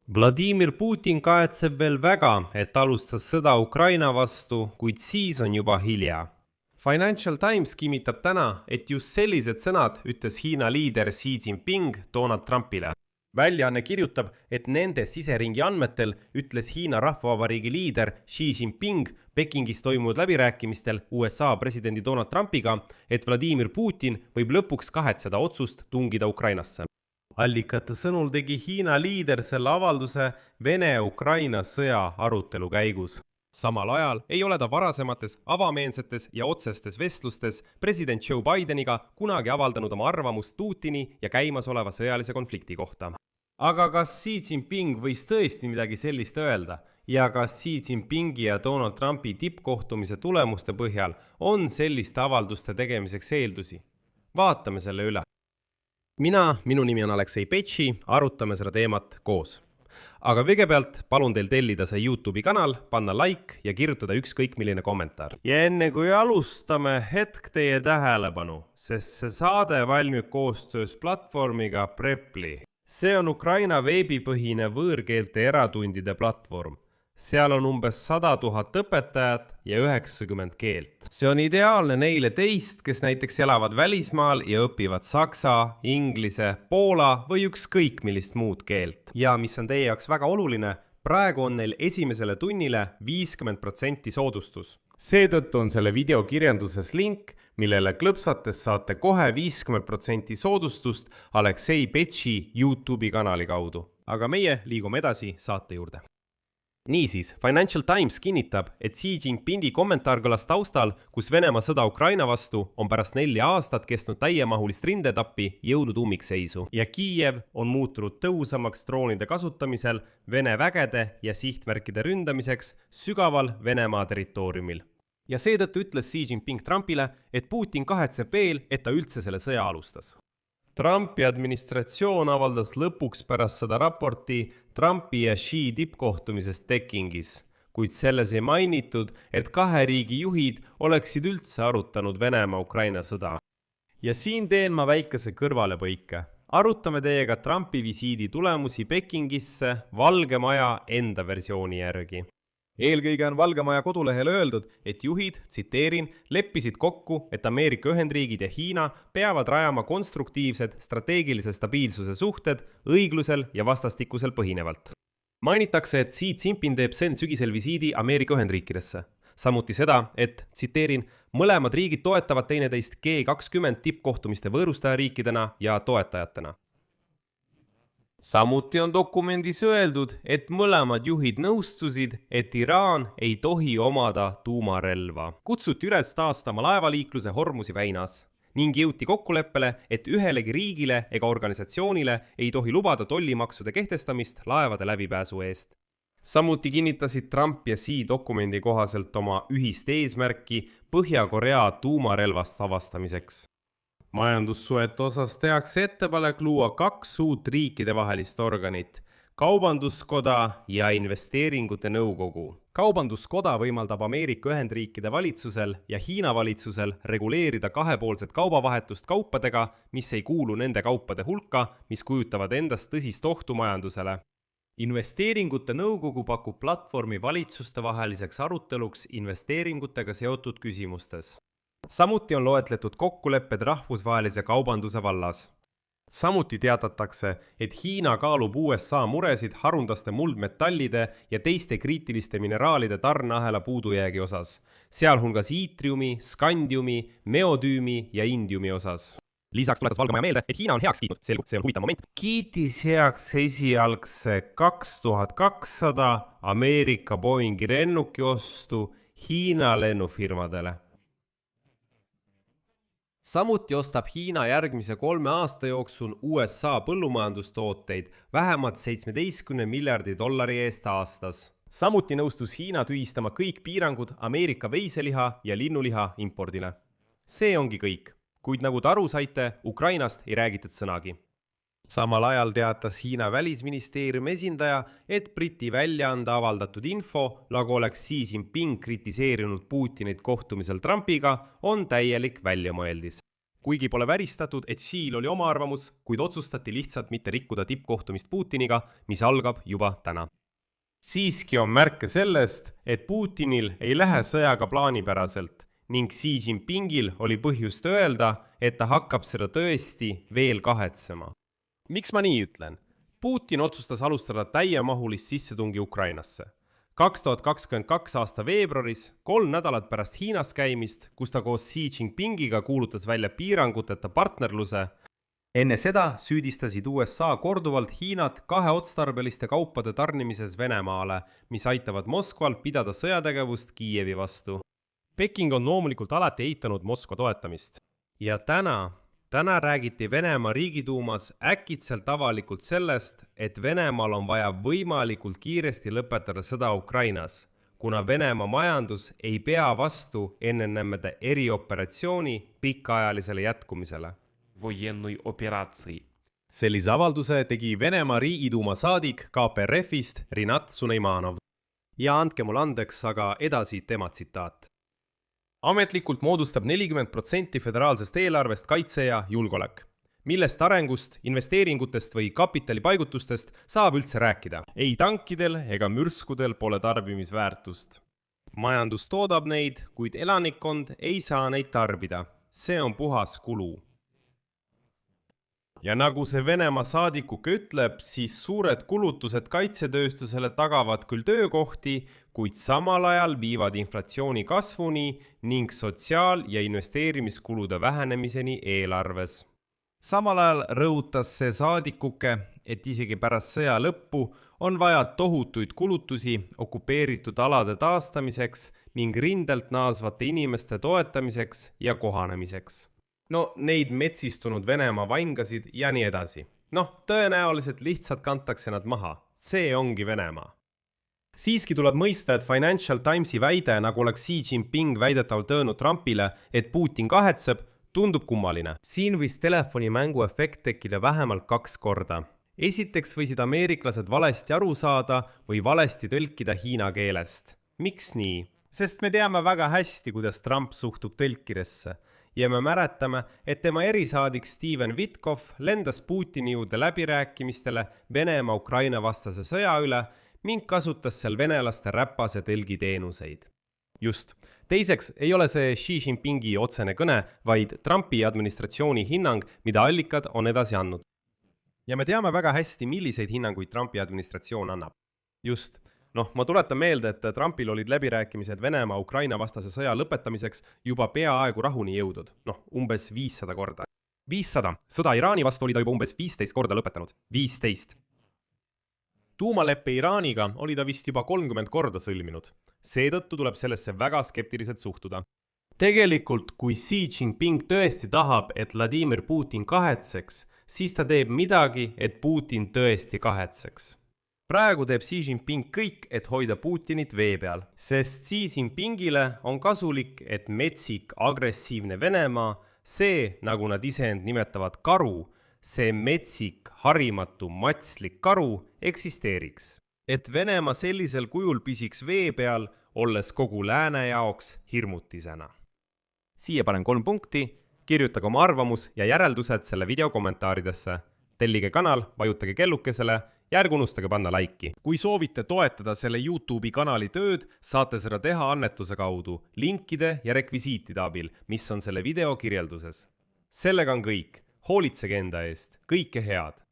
Vladimir Putin kaetseb veel väga, et alustas sõda Ukraina vastu, kuid siis on juba hilja. Financial Times kinnitab täna, et just sellised sõnad ütles Hiina liider Xi Jinping Donald Trumpile. Väljaanne kirjutab, et nende siseringi andmetel ütles Hiina Rahvavabariigi liider Xi Jinping Pekingis toimunud läbirääkimistel USA presidendi Donald Trumpiga, et Vladimir Putin võib lõpuks kahetseda otsust tungida Ukrainasse. Allikate sõnul tegi Hiina liider selle avalduse Vene-Ukraina sõja arutelu käigus. Samal ajal ei ole ta varasemates avameelsetes ja otsestes vestlustes president Joe Bideniga kunagi avaldanud oma arvamust Putini ja käimasoleva sõjalise konflikti kohta. Aga kas Xi Jinping võis tõesti midagi sellist öelda ja kas Xi Jinpingi ja Donald Trumpi tippkohtumise tulemuste põhjal on selliste avalduste tegemiseks eeldusi? Vaatame selle üle. Minu nimi on Aleksei Petši, arutame seda teemat koos. Aga kõigepealt palun teil tellida see YouTube'i kanal, panna like ja kirjutada ükskõik milline kommentaar. Ja enne kui alustame, hetk teie tähelepanu, sest see saade valmib koostöös platvormiga Preply. See on Ukraina veebipõhine võõrkeelte eratundide platvorm. Seal on umbes 100 000 õpetajat ja 90 keelt. See on ideaalne neile teist, kes näiteks elavad välismaal ja õpivad saksa, inglise, poola või ükskõik millist muud keelt. Ja mis on teie jaoks väga oluline, praegu on neil esimesele tunnile 50% soodustus. Seetõttu on selle video kirjanduses link, millele klõpsates saate kohe 50% soodustust Aleksei Petši YouTube'i kanali kaudu. Aga meie liigume edasi saate juurde. Niisiis, Financial Times kinnitab, et Xi Jinpingi kommentaar kõlas taustal, kus Venemaa sõda Ukraina vastu on pärast 4 aastat kestnud täiemahulist rindetappi jõudnud ummikseisu ja Kiiev on muutunud tõhusamaks droonide kasutamisel Vene vägede ja sihtmärkide ründamiseks sügaval Venemaa territooriumil. Ja seetõttu ütles Xi Jinping Trumpile, et Putin kahetseb veel, et ta üldse selle sõja alustas. Trumpi administratsioon avaldas lõpuks pärast seda raporti Trumpi ja Xi tippkohtumisest Pekingis, kuid selles ei mainitud, et kahe riigi juhid oleksid üldse arutanud Venemaa-Ukraina sõda. Ja siin teen ma väikese kõrvalepõike. Arutame teiega Trumpi visiidi tulemusi Pekingisse Valge Maja enda versiooni järgi. Eelkõige on Valge Maja kodulehel öeldud, et juhid, tsiteerin, leppisid kokku, et Ameerika Ühendriigid ja Hiina peavad rajama konstruktiivsed strateegilise stabiilsuse suhted õiglusel ja vastastikusel põhinevalt. Mainitakse, et Xi Jinping teeb sel sügisel visiidi Ameerika Ühendriikidesse. Samuti seda, et, tsiteerin, mõlemad riigid toetavad teineteist G20 tippkohtumiste võõrustajariikidena ja toetajatena. Samuti on dokumendis öeldud, et mõlemad juhid nõustusid, et Iraan ei tohi omada tuumarelva. Kutsuti üles taastama laevaliikluse Hormuzi väinas ning jõuti kokkuleppele, et ühelegi riigile ega organisatsioonile ei tohi lubada tollimaksude kehtestamist laevade läbipääsu eest. Samuti kinnitasid Trump ja Xi dokumendi kohaselt oma ühist eesmärki Põhja-Korea tuumarelvast avastamiseks. Majandussuhete osas tehakse ettepanek luua 2 uut riikidevahelist organit, Kaubanduskoda ja Investeeringute nõukogu. Kaubanduskoda võimaldab Ameerika Ühendriikide valitsusel ja Hiina valitsusel reguleerida kahepoolset kaubavahetust kaupadega, mis ei kuulu nende kaupade hulka, mis kujutavad endast tõsist ohtu majandusele. Investeeringute nõukogu pakub platvormi valitsustevaheliseks aruteluks investeeringutega seotud küsimustes. Samuti on loetletud kokkulepped rahvusvahelise kaubanduse vallas. Samuti teatatakse, et Hiina kaalub USA muresid harundaste muldmetallide ja teiste kriitiliste mineraalide tarneahela puudujäägi osas, sealhulgas iitriumi, skandiumi, neodüümi ja indiumi osas. Lisaks tuletas Valge Maja meelde, et Hiina on heaks kiitnud, see on huvitav moment. Kiitis heaks esialgse 2200 Ameerika Boeingi lennuki ostu Hiina lennufirmadele. Samuti ostab Hiina järgmise 3 aasta jooksul USA põllumajandustooteid vähemalt $17 miljardi eest aastas. Samuti nõustus Hiina tühistama kõik piirangud Ameerika veiseliha ja linnuliha impordile. See ongi kõik, kuid nagu te aru saite, Ukrainast ei räägitud sõnagi. Samal ajal teatas Hiina välisministeeriumi esindaja, et Briti väljaanda avaldatud info, nagu oleks Xi Jinping kritiseerinud Putinit kohtumisel Trumpiga, on täielik väljamõeldis. kuigi pole välistatud, et Xi'l oli oma arvamus, kuid otsustati lihtsalt mitte rikkuda tippkohtumist Putiniga, mis algab juba täna. Siiski on märke sellest, et Putinil ei lähe sõjaga plaanipäraselt ning Xi Jinpingil oli põhjust öelda, et ta hakkab seda tõesti veel kahetsema. Miks ma nii ütlen? Putin otsustas alustada täiemahulist sissetungi Ukrainasse. 2022 aasta veebruaris, 3 nädalat pärast Hiinas käimist, kus ta koos Xi Jinpingiga kuulutas välja piiranguteta partnerluse. Enne seda süüdistasid USA korduvalt Hiinat kaheotstarbeliste kaupade tarnimises Venemaale, mis aitavad Moskval pidada sõjategevust Kiievi vastu. Peking on loomulikult alati eitanud Moskva toetamist. Ja täna räägiti Venemaa riigiduumas äkitselt avalikult sellest, et Venemaal on vaja võimalikult kiiresti lõpetada sõda Ukrainas, kuna Venemaa majandus ei pea vastu enne nende erioperatsiooni pikaajalisele jätkumisele. Sellise avalduse tegi Venemaa riigiduuma saadik KPRF-ist Rinat Suneimanov. Ja andke mul andeks, aga edasi tema tsitaat. Ametlikult moodustab 40% föderaalsest eelarvest kaitse ja julgeolek, millest arengust, investeeringutest või kapitalipaigutustest saab üldse rääkida. Ei tankidel ega mürskudel pole tarbimisväärtust. Majandus toodab neid, kuid elanikkond ei saa neid tarbida. See on puhas kulu. Ja nagu see Venemaa saadikuga ütleb, siis suured kulutused kaitsetööstusele tagavad küll töökohti, kuid samal ajal viivad inflatsiooni kasvuni ning sotsiaal- ja investeerimiskulude vähenemiseni eelarves. Samal ajal rõhutas see saadikuke, et isegi pärast sõja lõppu on vaja tohutuid kulutusi okupeeritud alade taastamiseks ning rindelt naasvate inimeste toetamiseks ja kohanemiseks. No, neid metsistunud Venemaa vaingasid ja nii edasi. Tõenäoliselt lihtsalt kantakse nad maha. See ongi Venemaa. Siiski tuleb mõista, et Financial Timesi väide, nagu oleks Xi Jinping väidetavalt öelnud Trumpile, et Putin kahetseb, tundub kummaline. Siin võis telefonimängu efekt tekkida vähemalt 2 korda. Esiteks võisid ameeriklased valesti aru saada või valesti tõlkida hiina keelest. Miks nii? Sest me teame väga hästi, kuidas Trump suhtub tõlkidesse. Ja me mäletame, et tema erisaadik Steven Witkoff lendas Putini juurde läbirääkimistele Venemaa Ukraina vastase sõja üle ning kasutas seal venelaste räpase tõlgiteenuseid. Just. Teiseks ei ole see Xi Jinpingi otsene kõne, vaid Trumpi administratsiooni hinnang, mida allikad on edasi andnud. Ja me teame väga hästi, milliseid hinnanguid Trumpi administratsioon annab. Just. Ma tuletan meelde, et Trumpil olid läbirääkimised Venemaa Ukraina vastase sõja lõpetamiseks juba peaaegu rahuni jõudnud. Umbes 500 korda. 500. Sõda Iraani vastu oli ta juba umbes 15 korda lõpetanud. 15. Tuumaleppe Iraaniga oli ta vist juba 30 korda sõlminud. Seetõttu tuleb sellesse väga skeptiliselt suhtuda. Tegelikult, kui Xi Jinping tõesti tahab, et Vladimir Putin kahetseks, siis ta teeb midagi, et Putin tõesti kahetseks. Praegu teeb Xi Jinping kõik, et hoida Putinit vee peal, sest Xi Jinpingile on kasulik, et metsik, agressiivne Venemaa, see, nagu nad iseend nimetavad karu, see metsik, harimatu, matslik karu eksisteeriks. Et Venemaa sellisel kujul püsiks vee peal, olles kogu lääne jaoks hirmutisena. Siia panen 3 punkti, kirjutage oma arvamus ja järeldused selle video kommentaaridesse. Tellige kanal, vajutage kellukesele ja ärge unustage panna laiki. Kui soovite toetada selle YouTube'i kanali tööd, saate seda teha annetuse kaudu, linkide ja rekvisiitide abil, mis on selle video kirjelduses. Sellega on kõik. Hoolitsege enda eest. Kõike head!